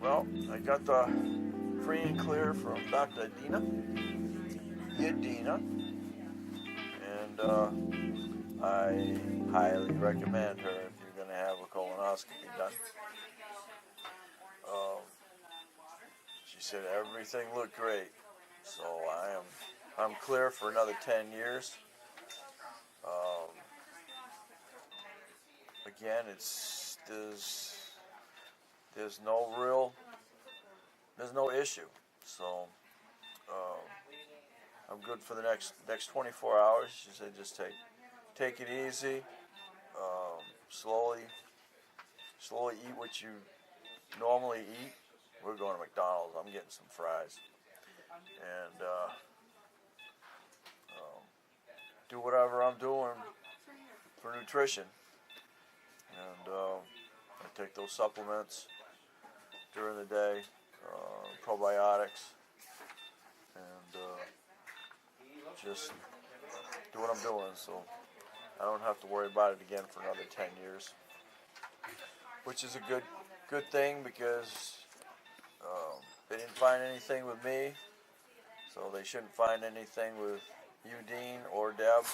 Well, I got the free and clear from Dr. Yadina, and I highly recommend her if you're going to have a colonoscopy done. She said everything looked great, so I'm clear for another 10 years. Again, there's no issue, so I'm good for the next 24 hours. She said just take it easy, slowly eat what you normally eat. We're going to McDonald's. I'm getting some fries, and do whatever I'm doing for nutrition, and I take those supplements during the day, probiotics, and just do what I'm doing, so I don't have to worry about it again for another 10 years, which is a good thing, because they didn't find anything with me, so they shouldn't find anything with you, Dean, or Deb.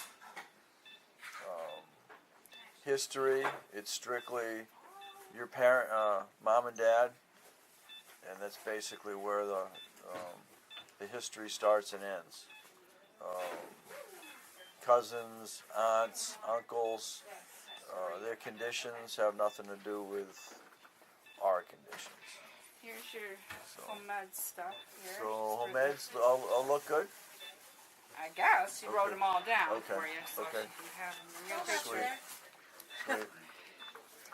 History, it's strictly your parent, mom and dad, and that's basically where the history starts and ends. Cousins, aunts, uncles, their conditions have nothing to do with our conditions. Here's your home med stuff. Here. So home meds all look good? I guess. You wrote them all down Okay. for you. So Okay. you have them in real picture. Sweet.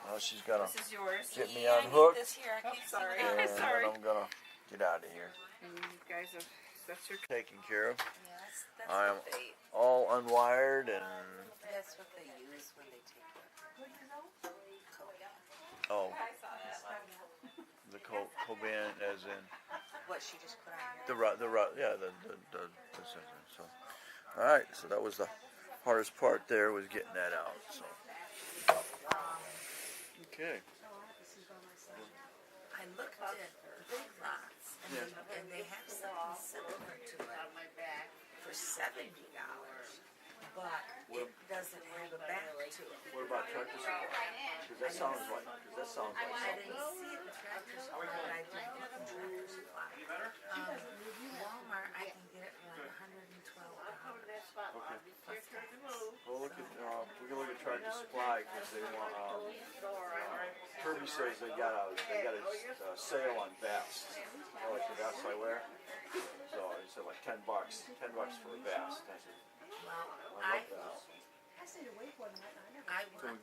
Now she's gonna This is yours. get me unhooked, This here, I can't sorry. and then Sorry. I'm gonna get out of here. And you guys have, that's your Taken care of. Yes, that's I am what they. all unwired, and That's what they use when they take it. oh, the Coban, as in What she just put on here. the so. All right, so that was the hardest part. There was getting that out. So okay. I looked at Big Lots, and they have something similar to it for $70, but it doesn't have a back to it. What about Tractor Supply? Because that sounds like. I didn't see it in Tractor Supply, but I did look in Tractor Supply. Walmart, I can get it for like $112. Okay. Well, we can look at Tractor Supply, because they want. Kirby says they got a sale on vests. Like the vests I wear. So he said like $10 for a vest. I said, Well, I I love want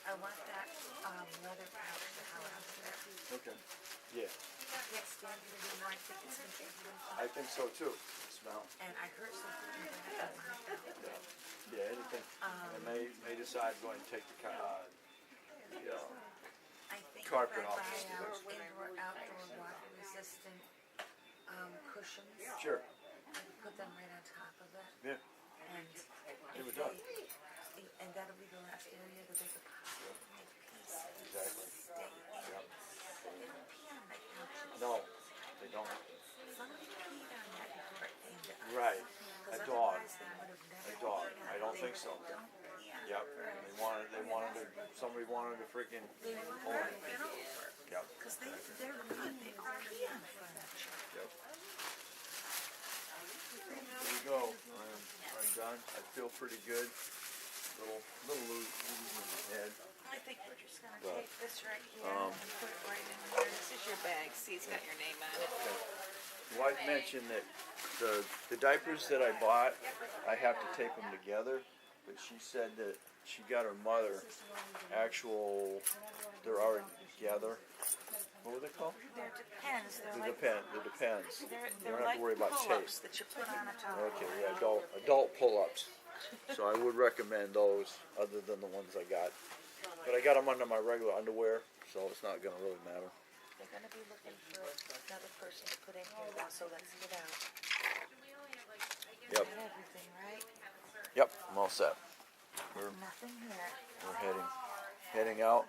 I want that leather pouch to have out there. that. Okay. Yeah, Can't stand it anymore. I think it's gonna be really I think so too. Smell. And I heard something about that. Yeah, anything. I may decide to go and take the I think carpet if I off. buy indoor, outdoor, water resistant cushions, Sure. I can put them right on top of it. Yeah. And It would if done. and that'll be the last area that they could possibly make peace. Exactly. Stay in. They don't pee on my couches. No, they don't. Somebody peed on that before it came to us. Right. A 'Cause dog. otherwise they would have never A dog. peed on I it. don't They think so. don't pee on Yep. it. They wanted to. Somebody wanted to freaking They want own to it. get over. Yep. Because they're good. They don't pee on furniture. Yep. There you go. I'm done. I feel pretty good. Little loose in the head. I think we're just gonna But, take this right here and put it right in here. This is your bag. See, it's got your name on it. Wife mentioned that the diapers that I bought, I have to tape them together, but she said that she got her mother they're already together. What were they called? They're depends. They're The like depends. You they're don't have like to worry about tape. pull-ups that you put on a top. Okay, yeah, adult pull-ups. So I would recommend those, other than the ones I got. But I got them under my regular underwear, so it's not going to really matter. They're gonna be looking for another person to put in here now. So let's get out. Yep. Got everything right. Yep, I'm all set. We're Nothing here. heading out.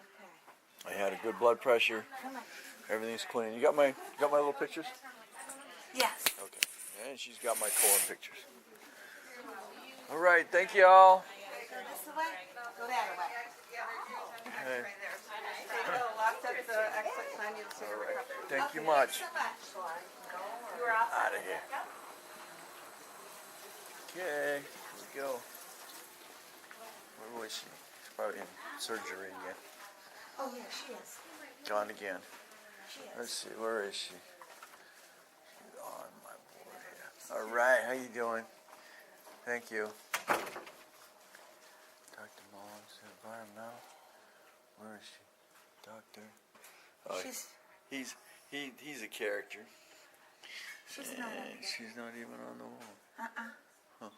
Okay. I had a good blood pressure. Come on. Everything's clean. You got my little pictures? Yes. Okay. And she's got my colon pictures. All right. Thank you all. Go this way. Go that way. Okay. All right. Thank you much. So much. We're off. Out of here. Okay. Here we go. Where was she? She's probably in surgery again. Oh yeah, she is. Gone again. She is. Let's see. Where is she? She's on my board here. All right. How you doing? Thank you. Dr. Mullins, environmental. Where is she? Doctor. Oh, he's a character. She's not on here. She's not even on the wall. Huh.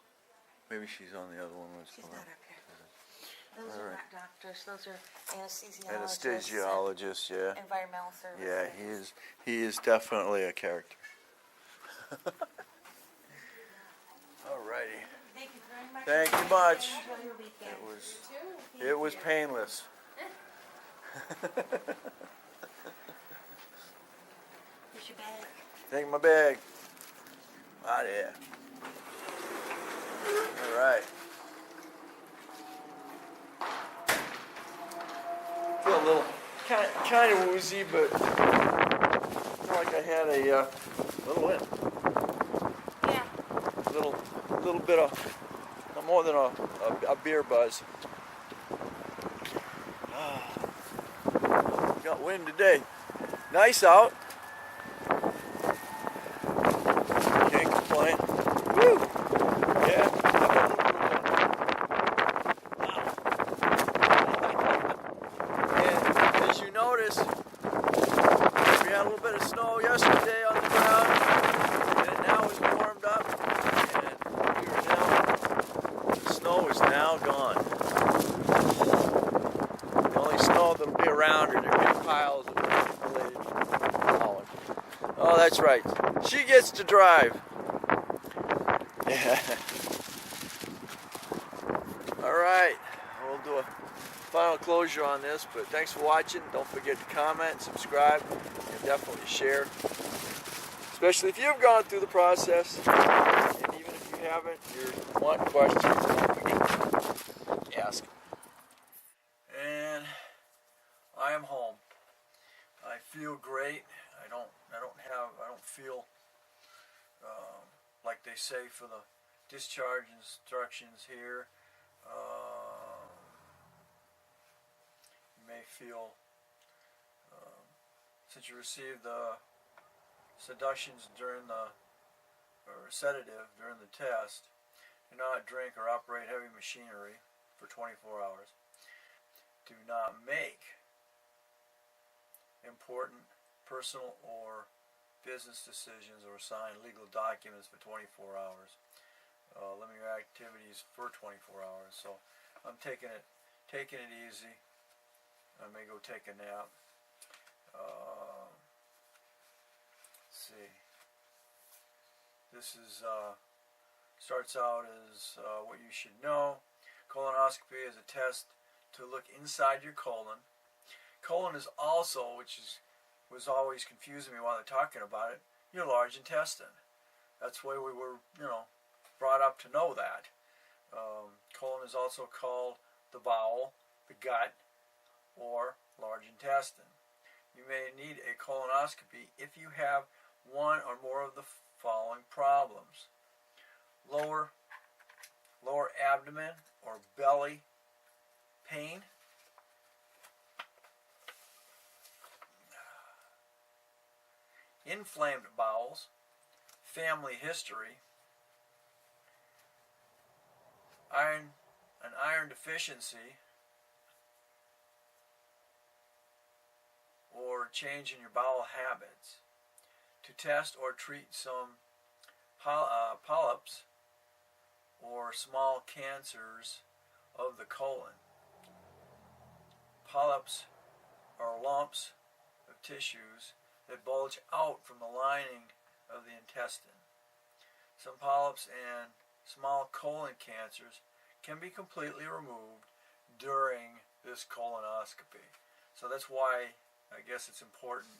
Maybe she's on the other one. She's not up here. Those All are right. not doctors. Those are anesthesiologists. Anesthesiologist, yeah. And environmental services. Yeah, he is definitely a character. Alrighty. Thank you very much. Thank you much. Enjoy your weekend. It was painless. Here's your bag. Take my bag. Out of here. All right. Feel a little kind of woozy, but feel like I had a little Yeah. little bit of no more than a beer buzz. Got wind today. Nice out. Can't complain. Woo! Yeah. And as you notice, we had a little bit of snow yesterday on the ground, and it now is warmed up, and the snow is now gone. The only snow that'll be around are there big piles of related pollen. Oh, that's right. She gets to drive. Yeah. All right. We'll do a final closure on this, but thanks for watching. Don't forget to comment, subscribe, and definitely share. Especially if you've gone through the process. And even if you haven't, you want questions, don't forget to ask. And I am home. I feel great. I don't feel like they say for the discharge instructions here. You may feel, since you received the sedations during or sedative during the test, do not drink or operate heavy machinery for 24 hours. Do not make important personal or business decisions or sign legal documents for 24 hours. Limit your activities for 24 hours. So I'm taking it easy. I may go take a nap. Let's see. This is starts out as what you should know. Colonoscopy is a test to look inside your colon. Colon is also, was always confusing me while they're talking about it, your large intestine. That's the way we were, brought up to know that. Colon is also called the bowel, the gut, or large intestine. You may need a colonoscopy if you have one or more of the following problems: lower abdomen or belly pain, inflamed bowels, family history, an iron deficiency, or change in your bowel habits. To test or treat some polyps or small cancers of the colon. Polyps are lumps of tissues that bulge out from the lining of the intestine. Some polyps and small colon cancers can be completely removed during this colonoscopy. So that's why I guess it's important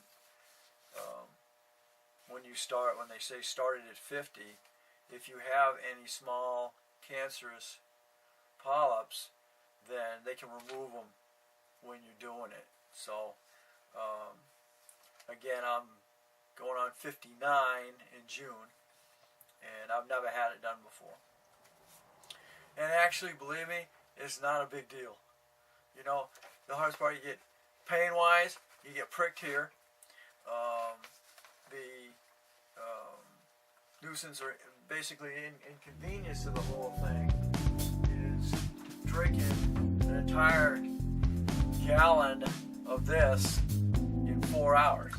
when they say started at 50, if you have any small cancerous polyps, then they can remove them when you're doing it. So again, I'm going on 59 in June, and I've never had it done before. And actually, believe me, it's not a big deal. You know, the hardest part, you get pain-wise, you get pricked here. The nuisance or basically inconvenience of the whole thing is drinking an entire gallon of this in 4 hours.